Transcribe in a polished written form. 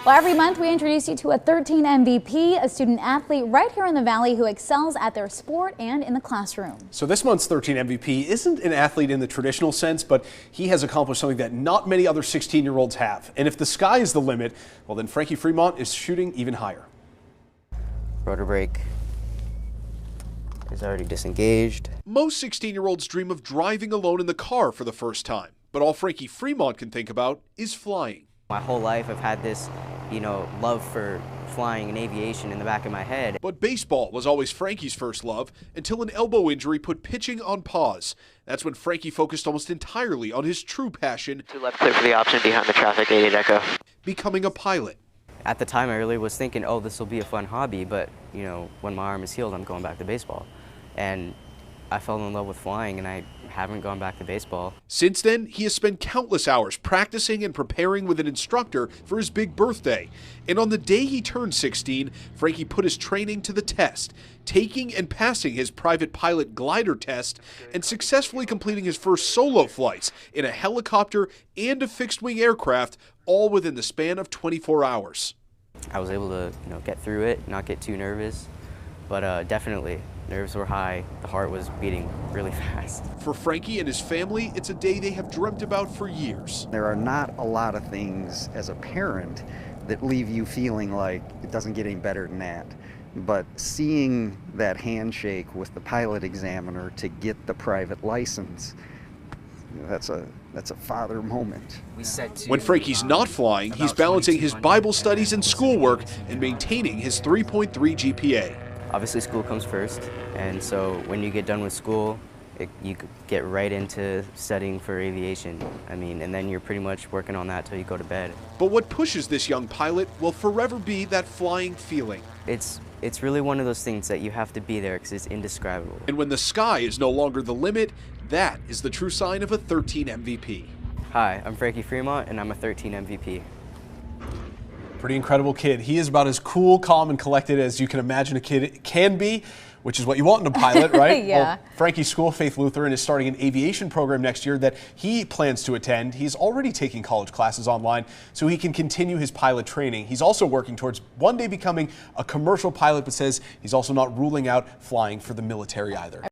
Well, every month we introduce you to a 13 MVP, a student athlete right here in the Valley who excels at their sport and in the classroom. So this month's 13 MVP isn't an athlete in the traditional sense, but he has accomplished something that not many other 16-year-olds have. And if the sky is the limit, well then Frankie Fremont is shooting even higher. Rotor brake is already disengaged. Most 16-year-olds dream of driving alone in the car for the first time, but all Frankie Fremont can think about is flying. My whole life I've had this, love for flying and aviation in the back of my head. But baseball was always Frankie's first love until an elbow injury put pitching on pause. That's when Frankie focused almost entirely on his true passion. To left clear for the option behind the traffic, 88 Echo. Becoming a pilot. At the time I really was thinking, oh, this will be a fun hobby, but when my arm is healed, I'm going back to baseball. And I fell in love with flying and I haven't gone back to baseball. Since then, he has spent countless hours practicing and preparing with an instructor for his big birthday. And on the day he turned 16, Frankie put his training to the test, taking and passing his private pilot glider test and successfully completing his first solo flights in a helicopter and a fixed-wing aircraft, all within the span of 24 hours. I was able to get through it, not get too nervous, but definitely nerves were high, the heart was beating really fast. For Frankie and his family, it's a day they have dreamt about for years. There are not a lot of things as a parent that leave you feeling like it doesn't get any better than that. But seeing that handshake with the pilot examiner to get the private license, that's a father moment. When Frankie's not flying, he's balancing his Bible studies and schoolwork and maintaining his 3.3 GPA. Obviously school comes first, and so when you get done with school, you get right into studying for aviation. And then you're pretty much working on that till you go to bed. But what pushes this young pilot will forever be that flying feeling. It's really one of those things that you have to be there because it's indescribable. And when the sky is no longer the limit, that is the true sign of a 13 MVP. Hi, I'm Frankie Fremont, and I'm a 13 MVP. Pretty incredible kid. He is about as cool, calm, and collected as you can imagine a kid can be, which is what you want in a pilot, right? Yeah. Well, Frankie's school, Faith Lutheran, is starting an aviation program next year that he plans to attend. He's already taking college classes online so he can continue his pilot training. He's also working towards one day becoming a commercial pilot, but says he's also not ruling out flying for the military either.